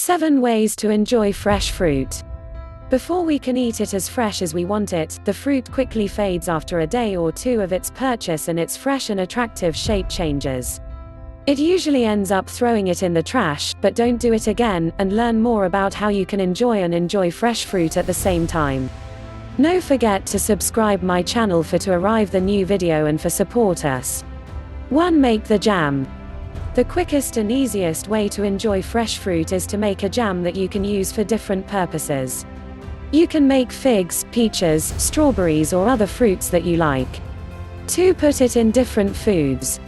7 ways to enjoy fresh fruit. Before we can eat it as fresh as we want it, the fruit quickly fades after a day or two of its purchase and its fresh and attractive shape changes. It usually ends up throwing it in the trash, but don't do it again, and learn more about how you can enjoy fresh fruit at the same time. No forget to subscribe my channel for to arrive the new video and for support us. 1. Make the jam. The quickest and easiest way to enjoy fresh fruit is to make a jam that you can use for different purposes. You can make figs, peaches, strawberries or other fruits that you like. 2. Put it in different foods.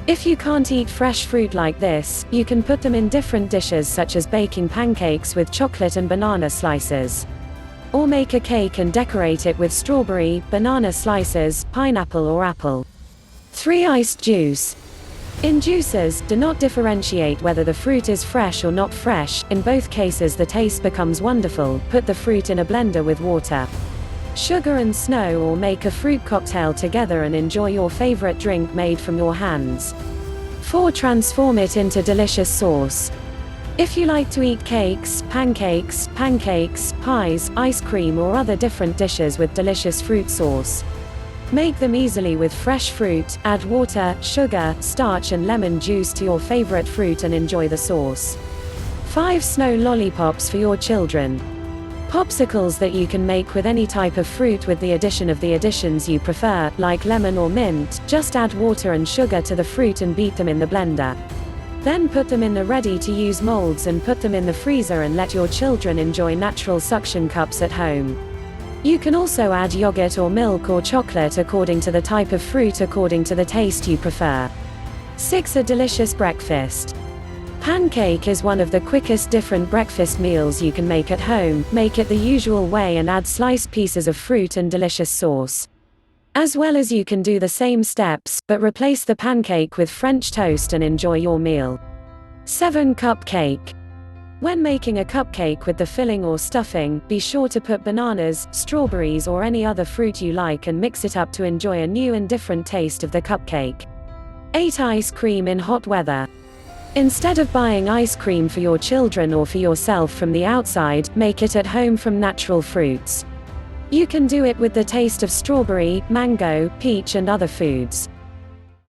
If you can't eat fresh fruit like this, you can put them in different dishes such as baking pancakes with chocolate and banana slices. Or make a cake and decorate it with strawberry, banana slices, pineapple or apple. 3. Iced juice. In juices, do not differentiate whether the fruit is fresh or not fresh. In both cases the taste becomes wonderful. Put the fruit in a blender with water, sugar and snow, or make a fruit cocktail together and enjoy your favorite drink made from your hands. 4. Transform it into delicious sauce. If you like to eat cakes, pancakes, pies, ice cream or other different dishes with delicious fruit sauce, make them easily with fresh fruit. Add water, sugar, starch and lemon juice to your favorite fruit and enjoy the sauce. 5. Snow lollipops for your children. Popsicles that you can make with any type of fruit with the addition of the additions you prefer, like lemon or mint. Just add water and sugar to the fruit and beat them in the blender. Then put them in the ready-to-use molds and put them in the freezer and let your children enjoy natural suction cups at home. You can also add yogurt or milk or chocolate according to the type of fruit, according to the taste you prefer. 6. A delicious breakfast. Pancake is one of the quickest different breakfast meals you can make at home. Make it the usual way and add sliced pieces of fruit and delicious sauce. As well as you can do the same steps, but replace the pancake with French toast and enjoy your meal. 7. Cupcake. When making a cupcake with the filling or stuffing, be sure to put bananas, strawberries or any other fruit you like and mix it up to enjoy a new and different taste of the cupcake. 8. Ice cream in hot weather. Instead of buying ice cream for your children or for yourself from the outside, make it at home from natural fruits. You can do it with the taste of strawberry, mango, peach and other foods.